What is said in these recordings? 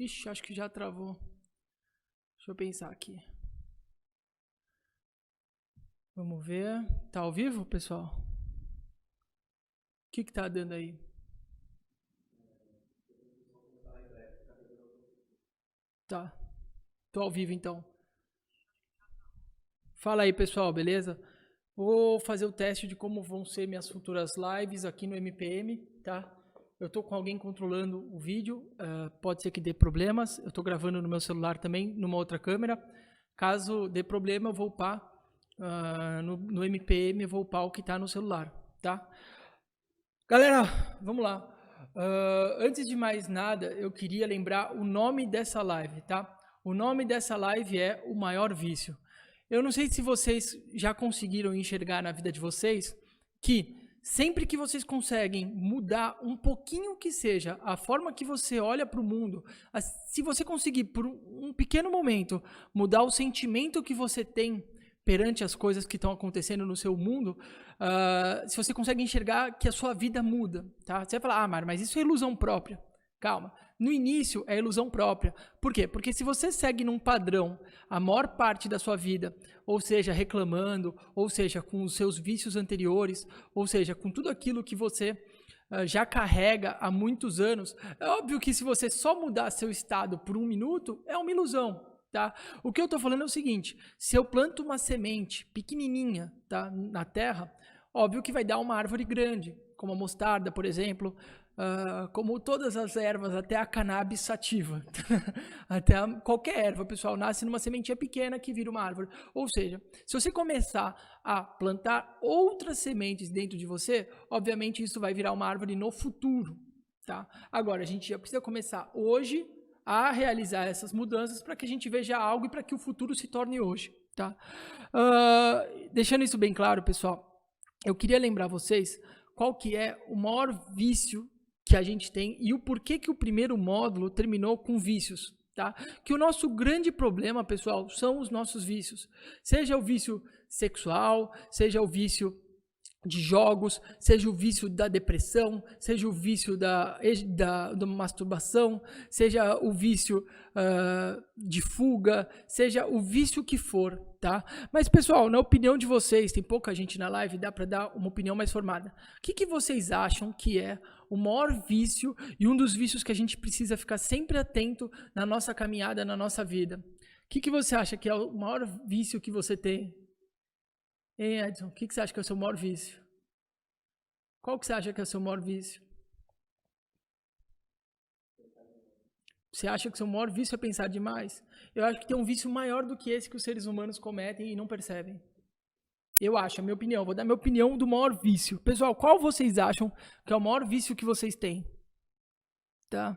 Ixi, acho que já travou. Deixa eu pensar aqui. Vamos ver. Tá ao vivo, pessoal? O que tá dando aí? Tá. Tô ao vivo, então. Fala aí, pessoal, beleza? Vou fazer o teste de como vão ser minhas futuras lives aqui no MPM, tá? Eu tô com alguém controlando o vídeo, pode ser que dê problemas. Eu tô gravando no meu celular também, numa outra câmera. Caso dê problema, eu vou upar no MPM, eu vou upar o que tá no celular, tá? Galera, vamos lá. Antes de mais nada, eu queria lembrar o nome dessa live, tá? O nome dessa live é O Maior Vício. Eu não sei se vocês já conseguiram enxergar na vida de vocês que sempre que vocês conseguem mudar um pouquinho que seja a forma que você olha para o mundo, se você conseguir por um pequeno momento mudar o sentimento que você tem perante as coisas que estão acontecendo no seu mundo, se você consegue enxergar que a sua vida muda, tá? Você vai falar, Mário, mas isso é ilusão própria. Calma. No início é ilusão própria. Por quê? Porque se você segue num padrão a maior parte da sua vida, ou seja, reclamando, ou seja, com os seus vícios anteriores, ou seja, com tudo aquilo que você já carrega há muitos anos, é óbvio que se você só mudar seu estado por um minuto, é uma ilusão. Tá? O que eu estou falando é o seguinte, se eu planto uma semente pequenininha, tá, na terra, óbvio que vai dar uma árvore grande, como a mostarda, por exemplo, como todas as ervas, até a cannabis sativa, até qualquer erva, pessoal, nasce numa sementinha pequena que vira uma árvore. Ou seja, se você começar a plantar outras sementes dentro de você, obviamente isso vai virar uma árvore no futuro. Tá? Agora, a gente já precisa começar hoje a realizar essas mudanças para que a gente veja algo e para que o futuro se torne hoje, tá? Deixando isso bem claro, pessoal, eu queria lembrar vocês qual que é o maior vício que a gente tem e o porquê que o primeiro módulo terminou com vícios, tá? Que o nosso grande problema, pessoal, são os nossos vícios. Seja o vício sexual, seja o vício de jogos, seja o vício da depressão, seja o vício da masturbação, seja o vício de fuga, seja o vício que for, tá? Mas, pessoal, na opinião de vocês, tem pouca gente na live, dá para dar uma opinião mais formada. O que vocês acham que é o maior vício e um dos vícios que a gente precisa ficar sempre atento na nossa caminhada, na nossa vida? O que você acha que é o maior vício que você tem? Hein, Edson, o que você acha que é o seu maior vício? Qual que você acha que é o seu maior vício? Você acha que o seu maior vício é pensar demais? Eu acho que tem um vício maior do que esse que os seres humanos cometem e não percebem. Eu acho, a minha opinião. Vou dar a minha opinião do maior vício. Pessoal, qual vocês acham que é o maior vício que vocês têm? Tá?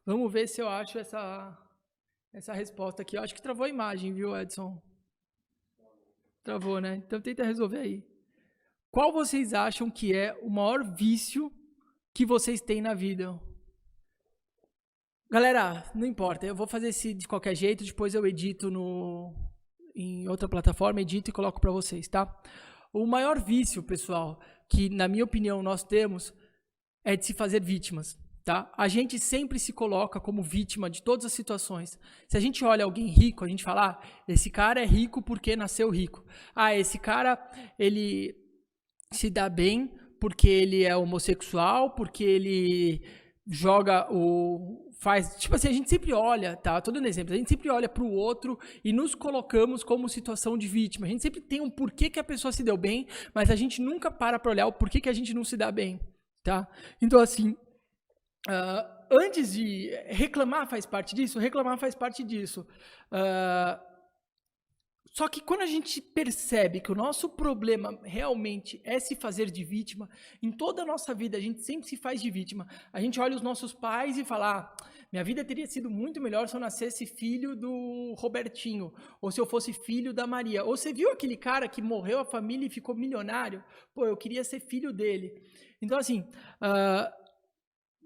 Vamos ver se eu acho essa resposta aqui. Eu acho que travou a imagem, viu, Edson? Travou, né? Então tenta resolver aí. Qual vocês acham que é o maior vício que vocês têm na vida? Galera, não importa, eu vou fazer esse de qualquer jeito, depois eu edito em outra plataforma, edito e coloco para vocês, tá? O maior vício, pessoal, que na minha opinião nós temos, é de se fazer vítimas, tá? A gente sempre se coloca como vítima de todas as situações. Se a gente olha alguém rico, a gente fala, esse cara é rico porque nasceu rico. Esse cara, ele se dá bem porque ele é homossexual, porque ele tipo assim, a gente sempre olha, tá? Tô dando exemplo, a gente sempre olha pro outro e nos colocamos como situação de vítima. A gente sempre tem um porquê que a pessoa se deu bem, mas a gente nunca para olhar o porquê que a gente não se dá bem, tá? Então, assim, antes de reclamar faz parte disso, só que quando a gente percebe que o nosso problema realmente é se fazer de vítima, em toda a nossa vida a gente sempre se faz de vítima. A gente olha os nossos pais e fala, minha vida teria sido muito melhor se eu nascesse filho do Robertinho, ou se eu fosse filho da Maria. Ou você viu aquele cara que morreu a família e ficou milionário? Pô, eu queria ser filho dele. Então, assim,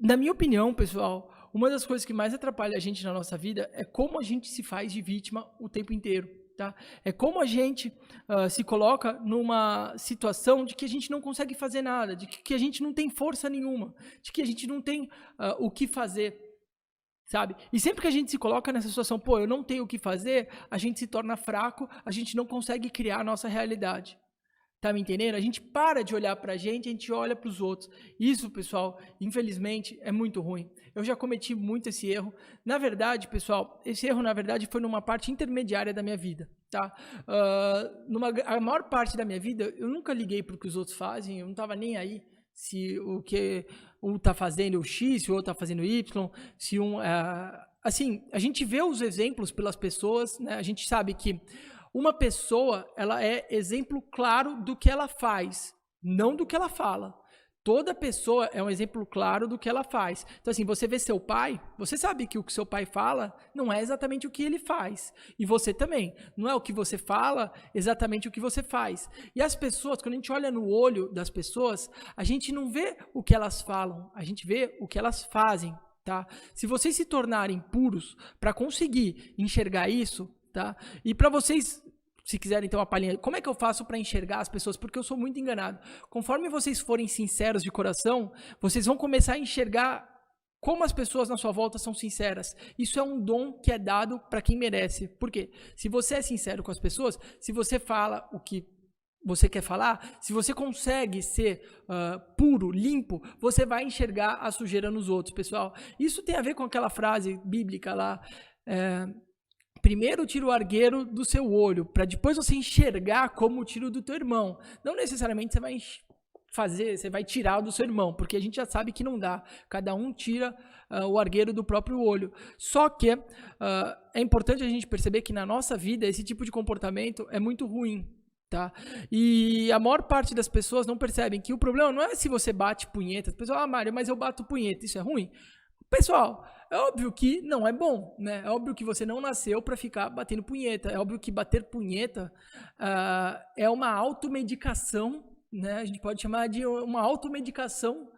na minha opinião, pessoal, uma das coisas que mais atrapalha a gente na nossa vida é como a gente se faz de vítima o tempo inteiro. Tá? É como a gente se coloca numa situação de que a gente não consegue fazer nada, de que a gente não tem força nenhuma, de que a gente não tem o que fazer. sabe? E sempre que a gente se coloca nessa situação, pô, eu não tenho o que fazer, a gente se torna fraco, a gente não consegue criar a nossa realidade. Tá me entendendo? A gente para de olhar pra gente, a gente olha pros outros. Isso, pessoal, infelizmente, é muito ruim. Eu já cometi muito esse erro. Na verdade, pessoal, esse erro, na verdade, foi numa parte intermediária da minha vida, tá? A maior parte da minha vida, eu nunca liguei pro que os outros fazem, eu não tava nem aí se o que um tá fazendo o X, se o outro tá fazendo Y, se um... assim, a gente vê os exemplos pelas pessoas, né? A gente sabe que uma pessoa, ela é exemplo claro do que ela faz, não do que ela fala. Toda pessoa é um exemplo claro do que ela faz. Então, assim, você vê seu pai, você sabe que o que seu pai fala não é exatamente o que ele faz. E você também. Não é o que você fala, exatamente o que você faz. E as pessoas, quando a gente olha no olho das pessoas, a gente não vê o que elas falam, a gente vê o que elas fazem, tá? Se vocês se tornarem puros para conseguir enxergar isso, tá? E para vocês, se quiserem ter uma palhinha, como é que eu faço para enxergar as pessoas? Porque eu sou muito enganado. Conforme vocês forem sinceros de coração, vocês vão começar a enxergar como as pessoas na sua volta são sinceras. Isso é um dom que é dado para quem merece. Por quê? Se você é sincero com as pessoas, se você fala o que você quer falar, se você consegue ser puro, limpo, você vai enxergar a sujeira nos outros, pessoal. Isso tem a ver com aquela frase bíblica lá, primeiro tira o argueiro do seu olho, para depois você enxergar como o tiro do teu irmão. Não necessariamente você vai tirar do seu irmão, porque a gente já sabe que não dá. Cada um tira o argueiro do próprio olho. Só que é importante a gente perceber que na nossa vida esse tipo de comportamento é muito ruim. Tá? E a maior parte das pessoas não percebem que o problema não é se você bate punheta. As pessoas, Mário, mas eu bato punheta, isso é ruim? Pessoal, é óbvio que não é bom, né? É óbvio que você não nasceu para ficar batendo punheta. É óbvio que bater punheta é uma automedicação, né? A gente pode chamar de uma automedicação.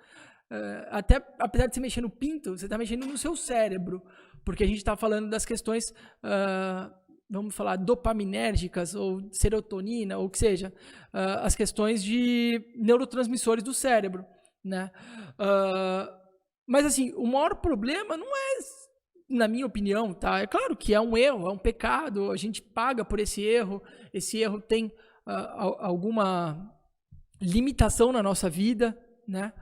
Até apesar de você mexer no pinto, você está mexendo no seu cérebro, porque a gente está falando das questões, vamos falar, dopaminérgicas ou serotonina, ou o que seja, as questões de neurotransmissores do cérebro, né? Mas, assim, o maior problema não é, na minha opinião, tá? É claro que é um erro, é um pecado, a gente paga por esse erro tem alguma limitação na nossa vida, né?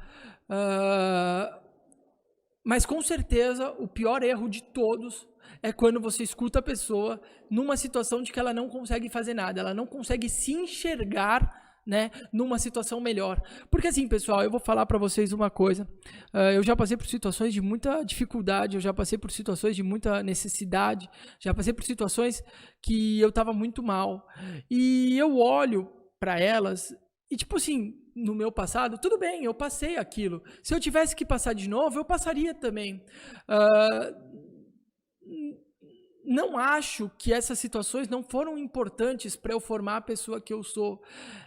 Mas, com certeza, o pior erro de todos é quando você escuta a pessoa numa situação de que ela não consegue fazer nada, ela não consegue se enxergar, né, numa situação melhor. Porque assim, pessoal, eu vou falar para vocês uma coisa. Eu já passei por situações de muita dificuldade, eu já passei por situações de muita necessidade, já passei por situações que eu estava muito mal. E eu olho para elas e, tipo assim, no meu passado, tudo bem, eu passei aquilo. Se eu tivesse que passar de novo, eu passaria também. Não acho que essas situações não foram importantes para eu formar a pessoa que eu sou.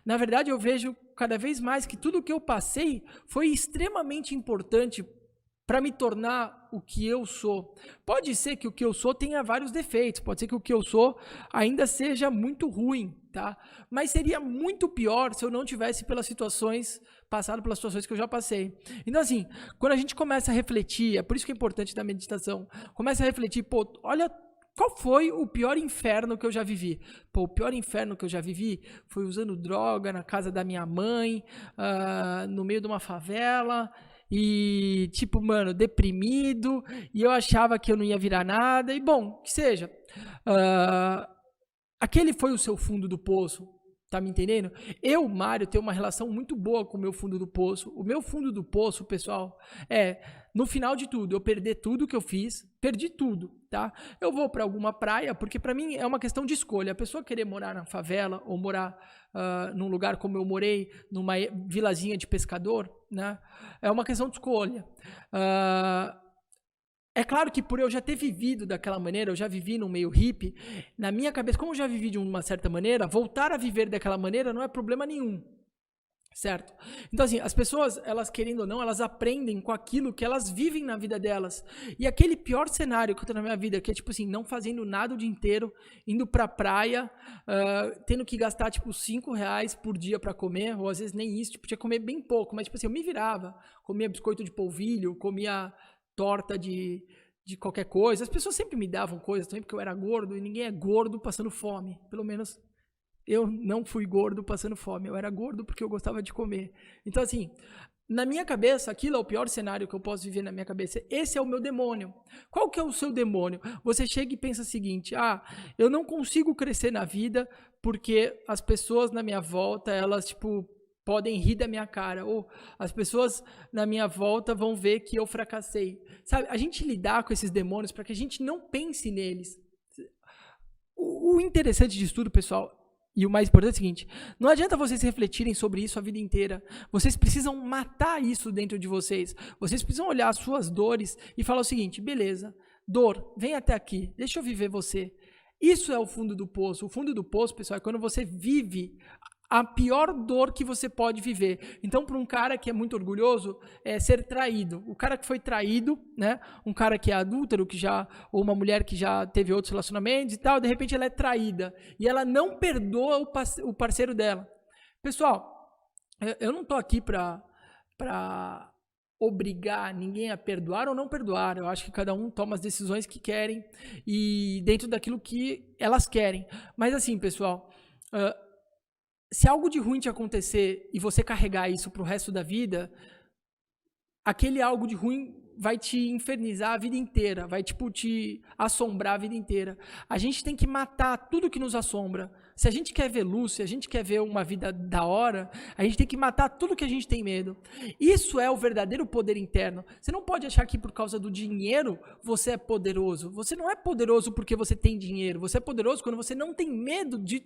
Na verdade, eu vejo cada vez mais que tudo que eu passei foi extremamente importante para me tornar o que eu sou. Pode ser que o que eu sou tenha vários defeitos, pode ser que o que eu sou ainda seja muito ruim, tá? Mas seria muito pior se eu não tivesse passado pelas situações que eu já passei. Então, assim, quando a gente começa a refletir, é por isso que é importante da meditação, começa a refletir, pô, olha, qual foi o pior inferno que eu já vivi? Pô, o pior inferno que eu já vivi foi usando droga na casa da minha mãe, no meio de uma favela, e tipo, mano, deprimido, e eu achava que eu não ia virar nada, e bom, que seja. Aquele foi o seu fundo do poço, tá me entendendo? Eu, Mário, tenho uma relação muito boa com o meu fundo do poço. O meu fundo do poço, pessoal, no final de tudo, eu perder tudo que eu fiz, perdi tudo, tá? Eu vou para alguma praia, porque para mim é uma questão de escolha. A pessoa querer morar na favela ou morar num lugar como eu morei, numa vilazinha de pescador, né? É uma questão de escolha. É claro que por eu já ter vivido daquela maneira, eu já vivi no meio hippie, na minha cabeça, como eu já vivi de uma certa maneira, voltar a viver daquela maneira não é problema nenhum, certo? Então, assim, as pessoas, elas querendo ou não, elas aprendem com aquilo que elas vivem na vida delas. E aquele pior cenário que eu tenho na minha vida, que é tipo assim, não fazendo nada o dia inteiro, indo pra praia, tendo que gastar tipo R$5 por dia pra comer, ou às vezes nem isso, tipo, tinha que comer bem pouco, mas tipo assim, eu me virava, comia biscoito de polvilho, comia torta de de qualquer coisa. As pessoas sempre me davam coisas também, porque eu era gordo, e ninguém é gordo passando fome. Pelo menos eu não fui gordo passando fome. Eu era gordo porque eu gostava de comer. Então, assim, na minha cabeça, aquilo é o pior cenário que eu posso viver na minha cabeça. Esse é o meu demônio. Qual que é o seu demônio? Você chega e pensa o seguinte, eu não consigo crescer na vida porque as pessoas na minha volta, elas, tipo, podem rir da minha cara, ou as pessoas na minha volta vão ver que eu fracassei. Sabe, a gente lidar com esses demônios para que a gente não pense neles. O interessante disso tudo, pessoal, e o mais importante é o seguinte, não adianta vocês refletirem sobre isso a vida inteira. Vocês precisam matar isso dentro de vocês. Vocês precisam olhar as suas dores e falar o seguinte, beleza, dor, vem até aqui, deixa eu viver você. Isso é o fundo do poço. O fundo do poço, pessoal, é quando você vive a pior dor que você pode viver. Então, para um cara que é muito orgulhoso, é ser traído. O cara que foi traído, né? Um cara que é adúltero, ou uma mulher que já teve outros relacionamentos e tal, de repente ela é traída. E ela não perdoa o parceiro dela. Pessoal, eu não estou aqui para obrigar ninguém a perdoar ou não perdoar. Eu acho que cada um toma as decisões que querem e dentro daquilo que elas querem. Mas assim, pessoal, se algo de ruim te acontecer e você carregar isso pro resto da vida, aquele algo de ruim vai te infernizar a vida inteira, vai tipo te assombrar a vida inteira. A gente tem que matar tudo que nos assombra. Se a gente quer ver luz, se a gente quer ver uma vida da hora, a gente tem que matar tudo que a gente tem medo. Isso é o verdadeiro poder interno. Você não pode achar que por causa do dinheiro você é poderoso. Você não é poderoso porque você tem dinheiro. Você é poderoso quando você não tem medo de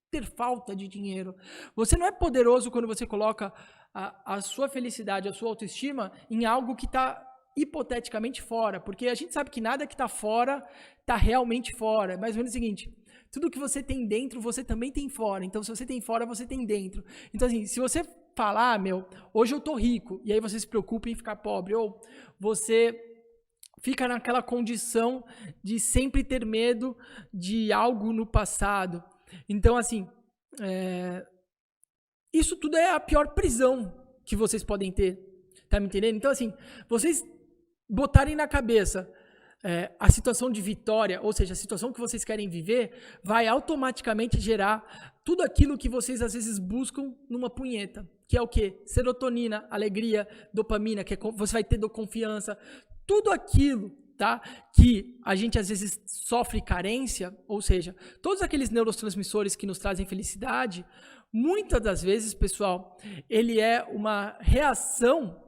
ter falta de dinheiro. Você não é poderoso quando você coloca a sua felicidade, a sua autoestima em algo que está hipoteticamente fora, porque a gente sabe que nada que está fora está realmente fora. É mais ou menos o seguinte, tudo que você tem dentro, você também tem fora. Então, se você tem fora, você tem dentro. Então, assim, se você falar, hoje eu tô rico, e aí você se preocupa em ficar pobre, ou você fica naquela condição de sempre ter medo de algo no passado. Então, assim, isso tudo é a pior prisão que vocês podem ter, tá me entendendo? Então, assim, vocês botarem na cabeça a situação de vitória, ou seja, a situação que vocês querem viver, vai automaticamente gerar tudo aquilo que vocês às vezes buscam numa punheta, que é o quê? Serotonina, alegria, dopamina, que você vai ter confiança, tudo aquilo, tá? Que a gente às vezes sofre carência, ou seja, todos aqueles neurotransmissores que nos trazem felicidade, muitas das vezes, pessoal, ele é uma reação